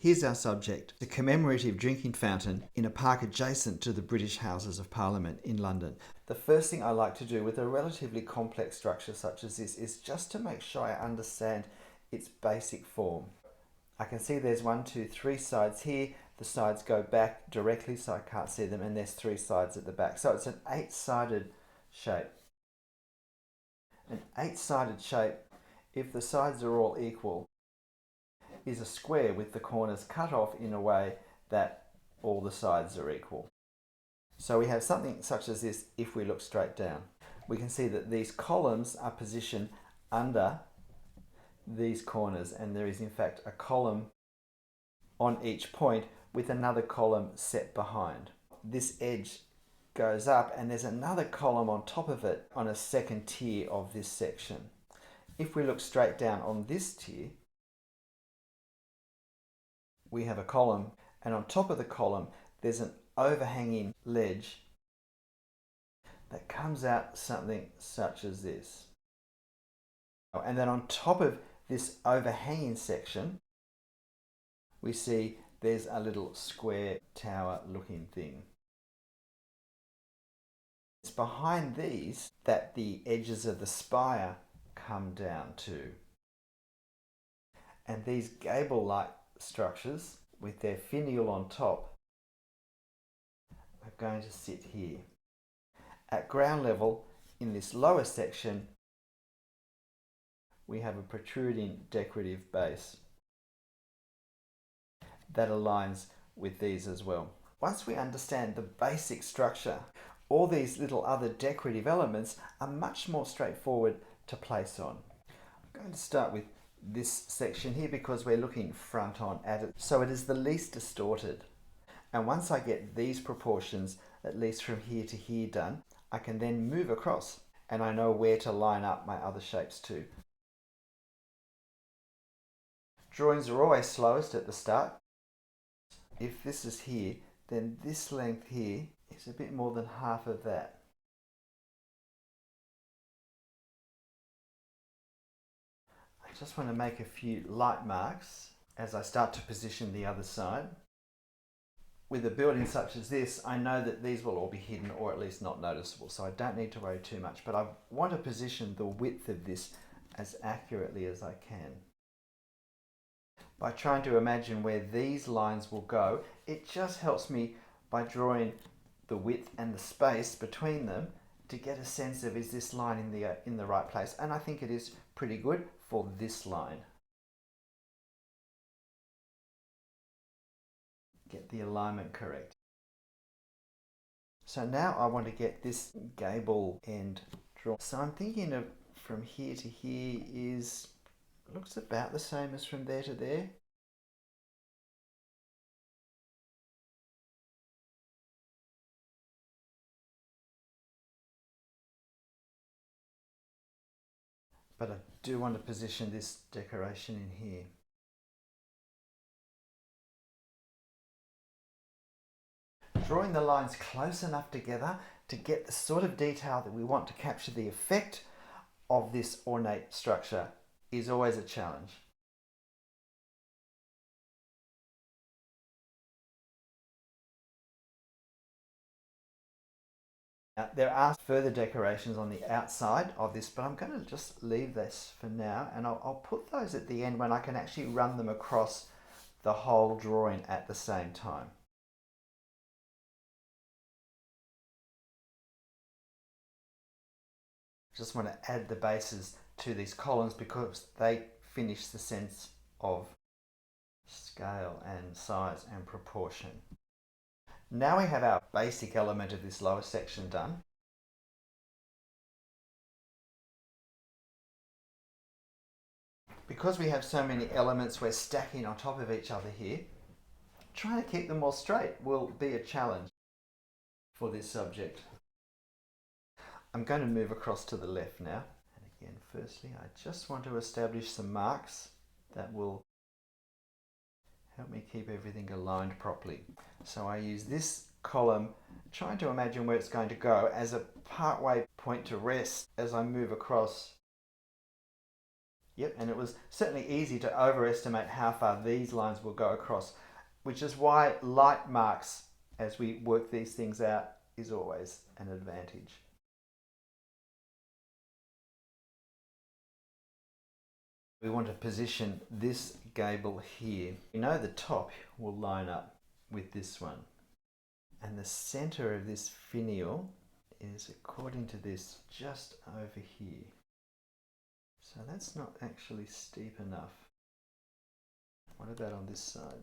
Here's our subject, the commemorative drinking fountain in a park adjacent to the British Houses of Parliament in London. The first thing I like to do with a relatively complex structure such as this is just to make sure I understand its basic form. I can see there's 1, 2, 3 sides here. The sides go back directly so I can't see them, and there's 3 sides at the back. So it's an 8-sided shape. An 8-sided shape, if the sides are all equal, is a square with the corners cut off in a way that all the sides are equal. So we have something such as this if we look straight down. We can see that these columns are positioned under these corners, and there is in fact a column on each point with another column set behind. This edge goes up and there's another column on top of it on a second tier of this section. If we look straight down on this tier, we have a column, and on top of the column there's an overhanging ledge that comes out something such as this. And then on top of this overhanging section, we see there's a little square tower looking thing. It's behind these that the edges of the spire come down to. And these gable-like structures with their finial on top are going to sit here. At ground level, in this lower section, we have a protruding decorative base that aligns with these as well. Once we understand the basic structure, all these little other decorative elements are much more straightforward to place on. I'm going to start with this section here because we're looking front on at it, so it is the least distorted. And once I get these proportions, at least from here to here done, I can then move across and I know where to line up my other shapes too. Drawings are always slowest at the start. If this is here, then this length here is a bit more than half of that. I just want to make a few light marks as I start to position the other side. With a building such as this, I know that these will all be hidden or at least not noticeable, so I don't need to worry too much, but I want to position the width of this as accurately as I can. By trying to imagine where these lines will go, it just helps me by drawing the width and the space between them to get a sense of, is this line in the right place? And I think it is pretty good for this line. Get the alignment correct. So now I want to get this gable end drawn. So I'm thinking of from here to here looks about the same as from there to there. But I do want to position this decoration in here. Drawing the lines close enough together to get the sort of detail that we want to capture the effect of this ornate structure is always a challenge. Now, there are further decorations on the outside of this, but I'm going to just leave this for now, and I'll put those at the end when I can actually run them across the whole drawing at the same time. Just want to add the bases to these columns because they finish the sense of scale and size and proportion. Now we have our basic element of this lower section done. Because we have so many elements we're stacking on top of each other here, trying to keep them all straight will be a challenge for this subject. I'm going to move across to the left now. And again, firstly, I just want to establish some marks that will help me keep everything aligned properly. So I use this column, trying to imagine where it's going to go as a partway point to rest as I move across Yep, and it was certainly easy to overestimate how far these lines will go across, which is why light marks as we work these things out is always an advantage. We want to position this gable here. We know the top will line up with this one. And the center of this finial is, according to this, just over here. So that's not actually steep enough. What about on this side?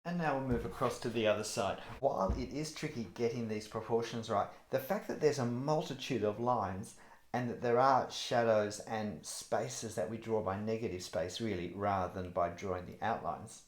And now we'll move across to the other side. While it is tricky getting these proportions right, the fact that there's a multitude of lines and that there are shadows and spaces that we draw by negative space really rather than by drawing the outlines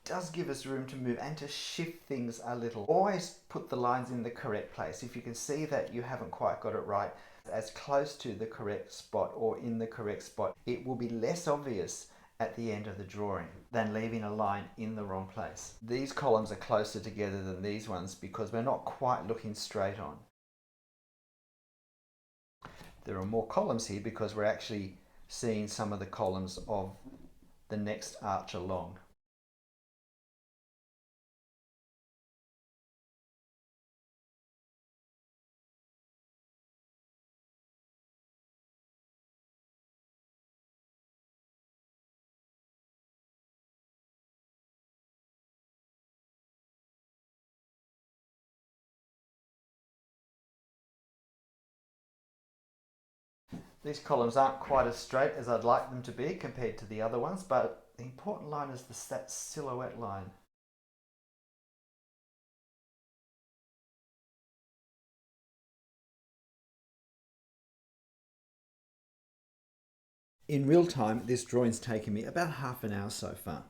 does give us room to move and to shift things a little. Always put the lines in the correct place. If you can see that you haven't quite got it right, as close to the correct spot or in the correct spot, it will be less obvious at the end of the drawing than leaving a line in the wrong place. These columns are closer together than these ones because we're not quite looking straight on. There are more columns here because we're actually seeing some of the columns of the next arch along. These columns aren't quite as straight as I'd like them to be compared to the other ones, but the important line is that silhouette line. In real time, this drawing's taken me about half an hour so far.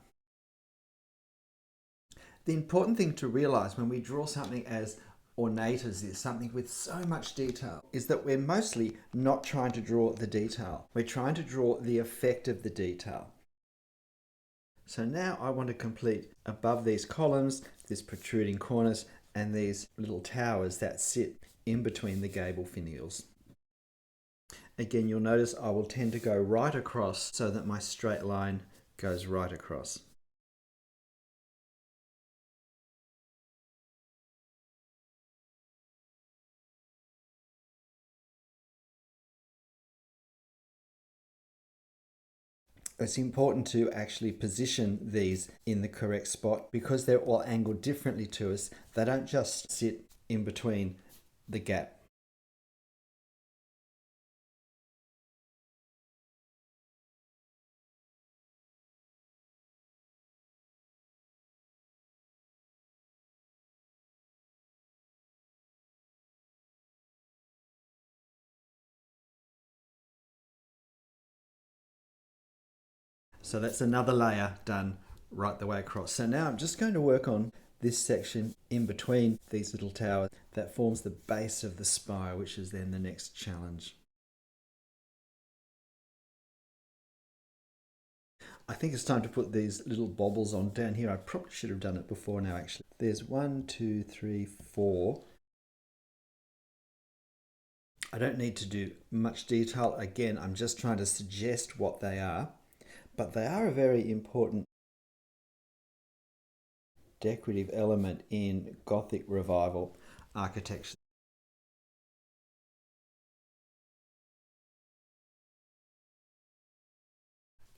The important thing to realise when we draw something as ornate as this, something with so much detail, is that we're mostly not trying to draw the detail. We're trying to draw the effect of the detail. So now I want to complete above these columns, this protruding cornice, and these little towers that sit in between the gable finials. Again, you'll notice I will tend to go right across so that my straight line goes right across. It's important to actually position these in the correct spot because they're all angled differently to us. They don't just sit in between the gap. So that's another layer done right the way across. So now I'm just going to work on this section in between these little towers that forms the base of the spire, which is then the next challenge. I think it's time to put these little bobbles on down here. I probably should have done it before now actually. There's 1, 2, 3, 4. I don't need to do much detail. Again, I'm just trying to suggest what they are, but they are a very important decorative element in Gothic Revival architecture.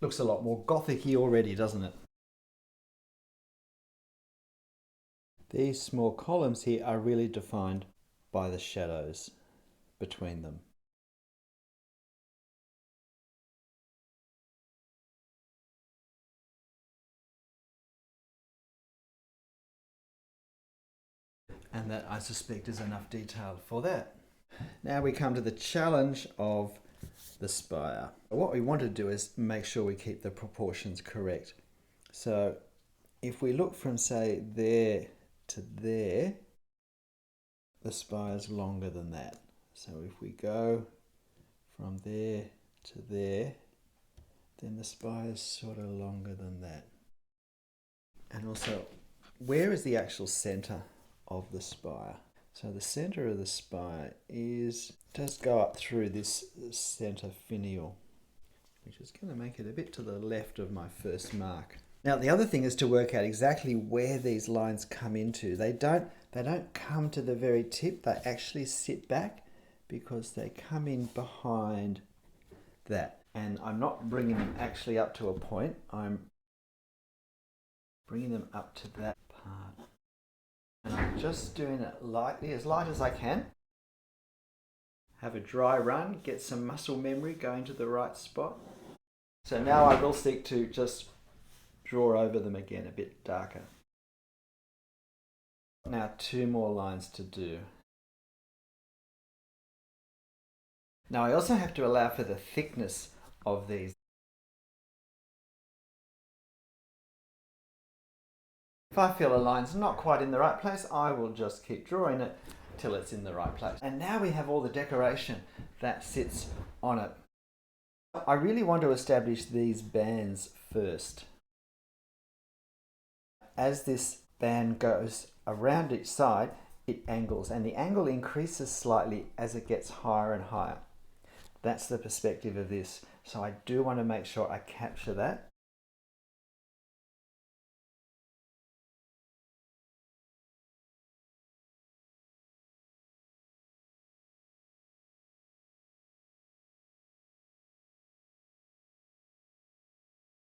Looks a lot more Gothic-y already, doesn't it? These small columns here are really defined by the shadows between them. and that I suspect is enough detail for that. Now we come to the challenge of the spire. What we want to do is make sure we keep the proportions correct. So if we look from, say, there to there, the spire is longer than that. So if we go from there to there, then the spire is sort of longer than that. And also, where is the actual center of the spire? So the center of the spire does go up through this center finial, which is going to make it a bit to the left of my first mark. Now the other thing is to work out exactly where these lines come into. They don't come to the very tip, they actually sit back because they come in behind that. And I'm not bringing them actually up to a point, I'm bringing them up to that part. And I'm just doing it lightly, as light as I can. Have a dry run, get some muscle memory going to the right spot. So now I will seek to just draw over them again a bit darker. Now 2 more lines to do. Now I also have to allow for the thickness of these. If I feel a line's not quite in the right place, I will just keep drawing it till it's in the right place. And now we have all the decoration that sits on it. I really want to establish these bands first. As this band goes around each side, it angles, and the angle increases slightly as it gets higher and higher. That's the perspective of this. So I do want to make sure I capture that.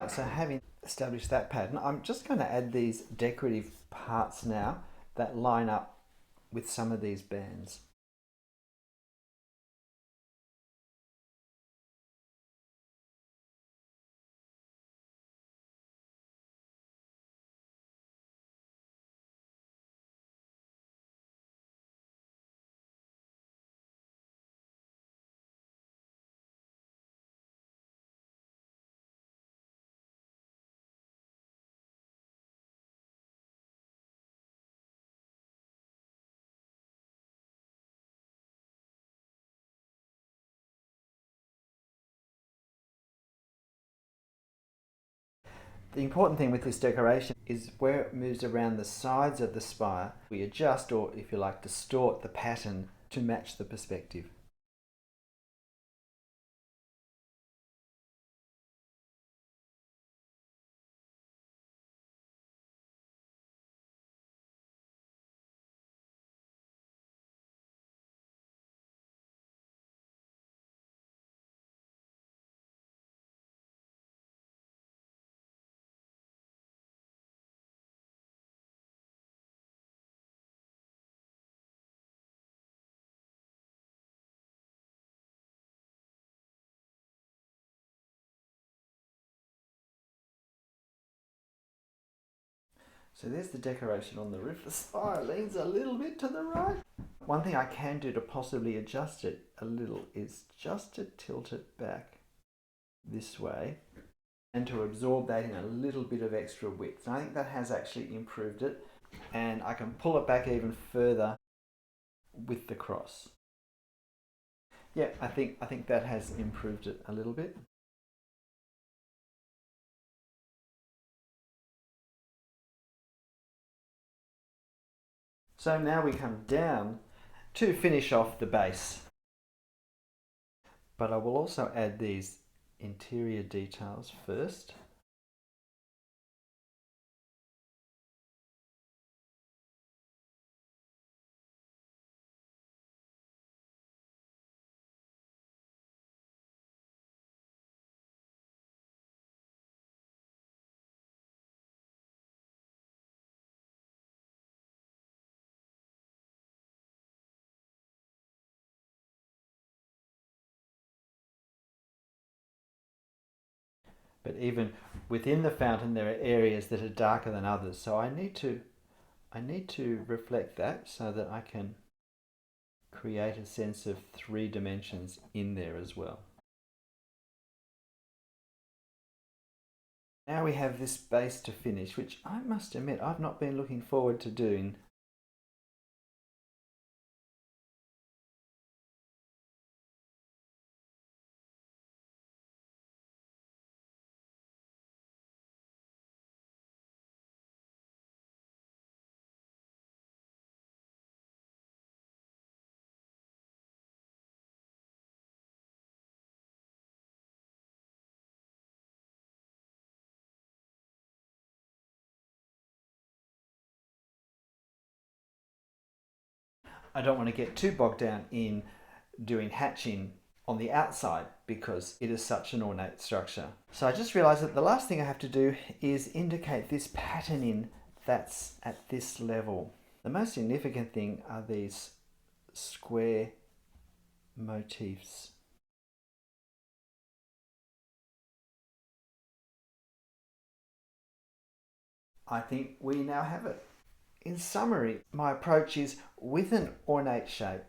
So having established that pattern, I'm just going to add these decorative parts now that line up with some of these bands. The important thing with this decoration is where it moves around the sides of the spire, we adjust, or if you like, distort the pattern to match the perspective. So there's the decoration on the roof. The spire leans a little bit to the right. One thing I can do to possibly adjust it a little is just to tilt it back this way and to absorb that in a little bit of extra width. And I think that has actually improved it, and I can pull it back even further with the cross. Yeah, I think that has improved it a little bit. So now we come down to finish off the base. But I will also add these interior details first. But even within the fountain, there are areas that are darker than others. So I need to I need to reflect that so that I can create a sense of 3 dimensions in there as well. Now we have this base to finish, which I must admit I've not been looking forward to doing. I don't want to get too bogged down in doing hatching on the outside because it is such an ornate structure. So I just realized that the last thing I have to do is indicate this patterning that's at this level. The most significant thing are these square motifs. I think we now have it. In summary, my approach is with an ornate shape,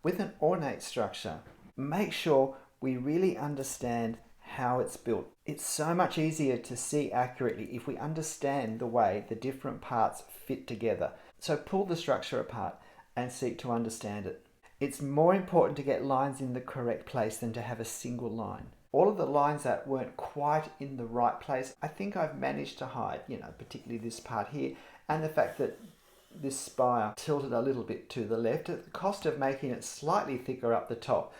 with an ornate structure, make sure we really understand how it's built. It's so much easier to see accurately if we understand the way the different parts fit together. So pull the structure apart and seek to understand it. It's more important to get lines in the correct place than to have a single line. All of the lines that weren't quite in the right place, I think I've managed to hide, particularly this part here, and the fact that this spire tilted a little bit to the left at the cost of making it slightly thicker up the top.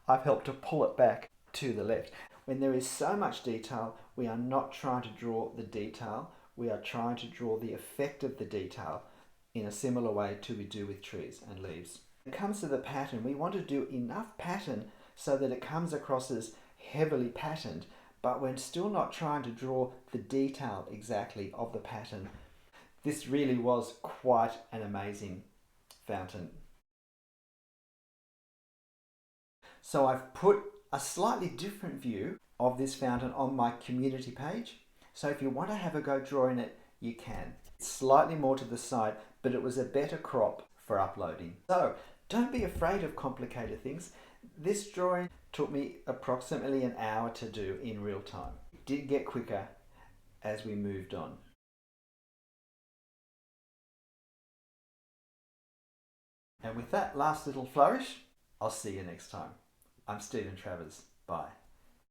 I've helped to pull it back to the left. When there is so much detail, we are not trying to draw the detail, we are trying to draw the effect of the detail in a similar way to we do with trees and leaves. When it comes to the pattern, we want to do enough pattern so that it comes across as heavily patterned, but we're still not trying to draw the detail exactly of the pattern. This really was quite an amazing fountain. So I've put a slightly different view of this fountain on my community page. So if you want to have a go drawing it, you can. It's slightly more to the side, but it was a better crop for uploading. So don't be afraid of complicated things. This drawing took me approximately an hour to do in real time. It did get quicker as we moved on. And with that last little flourish, I'll see you next time. I'm Stephen Travers. Bye.